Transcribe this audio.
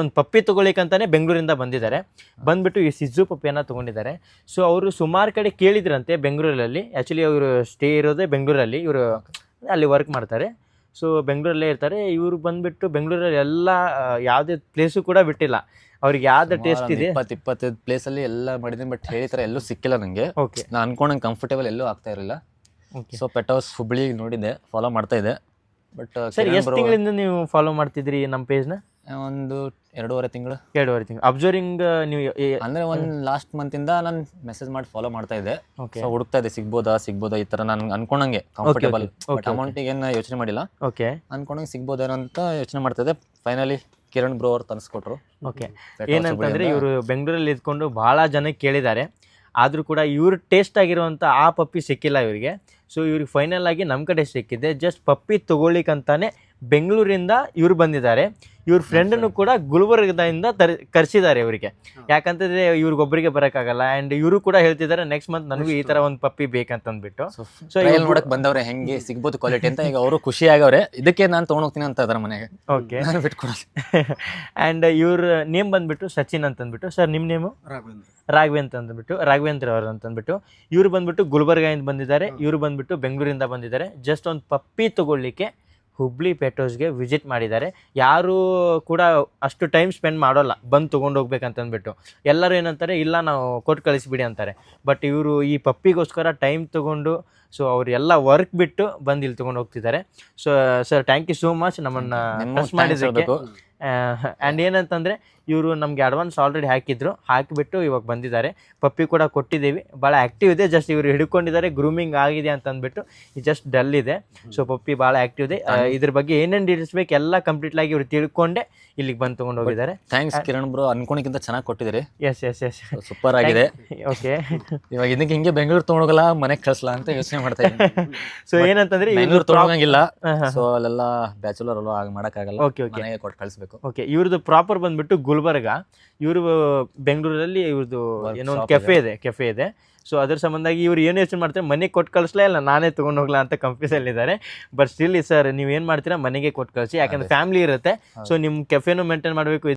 ಒಂದು ಪಪ್ಪಿ ತೊಗೊಳಿಕ್ಕಂತಾನೆ ಬೆಂಗಳೂರಿಂದ ಬಂದಿದ್ದಾರೆ. ಬಂದ್ಬಿಟ್ಟು ಈ ಸಿಜ್ಜು ಪಪ್ಪಿಯನ್ನು ತೊಗೊಂಡಿದ್ದಾರೆ. ಸೊ ಅವರು ಸುಮಾರು ಕಡೆ ಕೇಳಿದ್ರಂತೆ ಬೆಂಗಳೂರಲ್ಲಿ. ಆ್ಯಕ್ಚುಲಿ ಅವರು ಸ್ಟೇ ಇರೋದೇ ಬೆಂಗಳೂರಲ್ಲಿ, ಇವರು ಅಲ್ಲಿ ವರ್ಕ್ ಮಾಡ್ತಾರೆ. ಸೊ ಬೆಂಗಳೂರಲ್ಲೇ ಇರ್ತಾರೆ. ಇವರು ಬಂದುಬಿಟ್ಟು ಬೆಂಗಳೂರಲ್ಲಿ ಎಲ್ಲ ಯಾವುದೇ ಪ್ಲೇಸು ಕೂಡ ಬಿಟ್ಟಿಲ್ಲ. ಅವ್ರಿಗೆ ಯಾವ್ದು ಟೇಸ್ಟ್ ಇದೆ 25 ಪ್ಲೇಸಲ್ಲಿ ಎಲ್ಲ ಮಾಡಿದ್ದೀನಿ, ಬಟ್ ಹೇಳಿದ್ರೆ ಎಲ್ಲೂ ಸಿಕ್ಕಿಲ್ಲ ನನಗೆ. ಓಕೆ, ನಾನು ಅನ್ಕೊಂಡಂಗೆ ಕಂಫರ್ಟೇಬಲ್ ಎಲ್ಲೂ ಆಗ್ತಾ ಇರಲಿಲ್ಲ. ಸೊ ಪೆಟ್ ಹೌಸ್ ಹುಬ್ಳಿ ನೋಡಿದ್ದೆ, ಫಾಲೋ ಮಾಡ್ತಾ ಇದ್ದೆ. ಬಟ್ ಸರ್ ಎಷ್ಟು ತಿಂಗಳಿಂದ ನೀವು ಫಾಲೋ ಮಾಡ್ತಿದ್ರಿ ನಮ್ಮ ಪೇಜ್ನ? ಒಂದು 2.5 ತಿಂಗಳು. ಅಬ್ಸರ್ವಿಂಗ್ ನೀವು ಅಂದರೆ ಒಂದು ಲಾಸ್ಟ್ ಮಂತಿಂದ ನಾನು ಮೆಸೇಜ್ ಮಾಡಿ ಫಾಲೋ ಮಾಡ್ತಾ ಇದ್ದೆ. ಓಕೆ, ಸೊ ಹುಡುಕ್ತಾ ಇದ್ದೆ ಸಿಗ್ಬೋದಾ ಈ ಥರ ನಾನು ಅನ್ಕೊಂಡಂಗೆ ಕಂಫರ್ಟೇಬಲ್. ಬಟ್ ಅಮೌಂಟಿಗೆ ಏನು ಯೋಚನೆ ಮಾಡಿಲ್ಲ. ಓಕೆ, ಅನ್ಕೊಂಡಂಗೆ ಸಿಗ್ಬೋದೇನೋ ಅಂತ ಯೋಚನೆ ಮಾಡ್ತಾ ಇದ್ದೆ. ಫೈನಲಿ ಕಿರಣ್ ಬ್ರೋ ಅವ್ರು ತರಿಸ್ಕೊಟ್ರು. ಓಕೆ, ಏನಂತಂದರೆ ಇವರು ಬೆಂಗಳೂರಲ್ಲಿ ಇದ್ಕೊಂಡು ಭಾಳ ಜನಕ್ಕೆ ಕೇಳಿದ್ದಾರೆ, ಆದರೂ ಕೂಡ ಇವ್ರ ಟೇಸ್ಟ್ ಆಗಿರುವಂಥ ಆ ಪಪ್ಪಿ ಸಿಕ್ಕಿಲ್ಲ ಇವರಿಗೆ. ಸೊ ಇವ್ರಿಗೆ ಫೈನಲ್ ಆಗಿ ನಮ್ಮ ಕಡೆ ಸಿಕ್ಕಿದೆ. ಜಸ್ಟ್ ಪಪ್ಪಿ ತೊಗೊಳ್ಳಿಕ್ಕಂತಾನೆ ಬೆಂಗಳೂರಿಂದ ಇವ್ರು ಬಂದಿದ್ದಾರೆ. ಇವ್ರ ಫ್ರೆಂಡನ್ನು ಕೂಡ ಗುಲ್ಬರ್ಗದಿಂದ ಕರೆಸಿದ್ದಾರೆ ಇವರಿಗೆ. ಯಾಕಂತಂದರೆ ಇವ್ರಿಗೊಬ್ಬರಿಗೆ ಬರೋಕ್ಕಾಗಲ್ಲ. ಆ್ಯಂಡ್ ಇವರು ಕೂಡ ಹೇಳ್ತಿದ್ದಾರೆ ನೆಕ್ಸ್ಟ್ ಮಂತ್ ನನಗೂ ಈ ಥರ ಒಂದು ಪಪ್ಪಿ ಬೇಕಂತಂದ್ಬಿಟ್ಟು. ಸೊ ನೋಡಕ್ಕೆ ಬಂದವ್ರೆ ಹೆಂಗೆ ಸಿಗ್ಬೋದು ಕ್ವಾಲಿಟಿ ಅಂತ. ಈಗ ಅವರು ಖುಷಿ ಆಗವ್ರೆ, ಇದಕ್ಕೆ ನಾನು ತೊಗೊಂಡೋಗ್ತೀನಿ ಅಂತ ಇದ್ದಾರೆ ಮನೆಗೆ. ಓಕೆ, ಬಿಟ್ಕೊಡೋದು. ಆ್ಯಂಡ್ ಇವ್ರ ನೇಮ್ ಬಂದುಬಿಟ್ಟು ಸಚಿನ್ ಅಂತಂದ್ಬಿಟ್ಟು. ಸರ್ ನಿಮ್ಮ ನೇಮು? ರಾಘವೇಂದ್ರ ಅವರು ಅಂತಂದ್ಬಿಟ್ಟು. ಇವ್ರು ಬಂದ್ಬಿಟ್ಟು ಗುಲ್ಬರ್ಗಿಂದ ಬಂದಿದ್ದಾರೆ. ಇವರು ಬಂದ್ಬಿಟ್ಟು ಬೆಂಗಳೂರಿಂದ ಬಂದಿದ್ದಾರೆ. ಜಸ್ಟ್ ಒಂದು ಪಪ್ಪಿ ತೊಗೊಳ್ಳಿಕ್ಕೆ ಹುಬ್ಳಿ ಪೆಟ್ ಹೌಸ್ಗೆ ವಿಸಿಟ್ ಮಾಡಿದ್ದಾರೆ. ಯಾರೂ ಕೂಡ ಅಷ್ಟು ಟೈಮ್ ಸ್ಪೆಂಡ್ ಮಾಡೋಲ್ಲ ಬಂದು ತೊಗೊಂಡು ಹೋಗ್ಬೇಕಂತಂದ್ಬಿಟ್ಟು. ಎಲ್ಲರೂ ಏನಂತಾರೆ, ಇಲ್ಲ ನಾವು ಕೊಟ್ಟು ಕಳಿಸಿಬಿಡಿ ಅಂತಾರೆ. ಬಟ್ ಇವರು ಈ ಪಪ್ಪಿಗೋಸ್ಕರ ಟೈಮ್ ತೊಗೊಂಡು, ಸೊ ಅವ್ರು ಎಲ್ಲ ವರ್ಕ್ ಬಿಟ್ಟು ಬಂದು ಇಲ್ಲಿ ತೊಗೊಂಡು ಹೋಗ್ತಿದ್ದಾರೆ. So sir thank you so much ನಮ್ಮನ್ನು ಟ್ರಸ್ಟ್ ಮಾಡಿದ್ದಕ್ಕೆ. ಆ್ಯಂಡ್ ಏನಂತಂದರೆ ಇವರು ನಮಗೆ ಅಡ್ವಾನ್ಸ್ ಆಲ್ರೆಡಿ ಹಾಕಿಬಿಟ್ಟು ಇವಾಗ ಬಂದಿದ್ದಾರೆ. ಪಪ್ಪಿ ಕೂಡ ಕೊಟ್ಟಿದ್ದೀವಿ. ಭಾಳ ಆ್ಯಕ್ಟಿವ್ ಇದೆ. ಜಸ್ಟ್ ಇವರು ಹಿಡ್ಕೊಂಡಿದ್ದಾರೆ, ಗ್ರೂಮಿಂಗ್ ಆಗಿದೆ ಅಂತಂದ್ಬಿಟ್ಟು ಜಸ್ಟ್ ಡಲ್ ಇದೆ. ಸೊ ಪಪ್ಪಿ ಭಾಳ ಆ್ಯಕ್ಟಿವ್ ಇದೆ. ಇದ್ರ ಬಗ್ಗೆ ಏನೇನು ಡೀಟೇಲ್ಸ್ ಬೇಕು ಎಲ್ಲ ಕಂಪ್ಲೀಟ್ಲಾಗಿ ಇವರು ತಿಳ್ಕೊಂಡೆ ಇಲ್ಲಿಗೆ ಬಂದು ತೊಗೊಂಡು ಹೋಗಿದ್ದಾರೆ. ಥ್ಯಾಂಕ್ಸ್ ಕಿರಣ್ ಬ್ರೋ, ಅನ್ಕೊಂಡಿಕ್ಕಿಂತ ಚೆನ್ನಾಗಿ ಕೊಟ್ಟಿದ್ದೀರಿ. ಎಸ್ ಸೂಪರ್ ಆಗಿದೆ. ಓಕೆ, ಇವಾಗ ಇದಕ್ಕೆ ಹಿಂಗೆ ಬೆಂಗಳೂರು ತೊಗೊಂಡೋಗಲ್ಲ, ಮನೆಗೆ ಕಳಿಸ್ಲಾ ಅಂತ ಯೋಚನೆ ಮಾಡ್ತಾ ಇದ್ದೀನಿ. ಸೊ ಏನಂತಂದ್ರೆ ಬೆಂಗಳೂರು ತೊಗೊಂಡಂಗಿಲ್ಲ. ಸೊ ಅಲ್ಲೆಲ್ಲ ಬ್ಯಾಚುಲರ್ ಅಲ್ವಾ, ಮಾಡೋಕ್ಕಾಗಲ್ಲ. ಮನೆಗೆ ಕೊಟ್ಟು ಕಳಿಸ್ಬೇಕು. ಓಕೆ, ಇವ್ರದ್ದು ಪ್ರಾಪರ್ ಬಂದ್ಬಿಟ್ಟು ಗುಲ್ಬರ್ಗ. ಇವರು ಬೆಂಗಳೂರಲ್ಲಿ ಇವ್ರದ್ದು ಏನೋ ಒಂದು ಕೆಫೆ ಇದೆ. ಸೊ ಅದ್ರ ಸಂಬಂಧಾಗಿ ಇವ್ರು ಏನು ಯೋಚನೆ ಮಾಡ್ತಾರೆ, ಮನೆಗೆ ಕೊಟ್ಟು ಕಳಿಸ್ಲಾ ಇಲ್ಲ ನಾನೇ ತೊಗೊಂಡು ಹೋಗ್ಲಾ ಅಂತ ಕನ್ಫ್ಯೂಸಲ್ಲಿದ್ದಾರೆ. ಬಟ್ ಸ್ಟಿಲ್ ಸರ್ ನೀವು ಏನು ಮಾಡ್ತೀರಾ, ಮನೆಗೆ ಕೊಟ್ಟು ಕಳಿಸಿ. ಯಾಕಂದ್ರೆ ಫ್ಯಾಮಿಲಿ ಇರುತ್ತೆ. ಸೊ ನಿಮ್ಮ ಕೆಫೆನೂ ಮೇಂಟೈನ್ ಮಾಡಬೇಕು.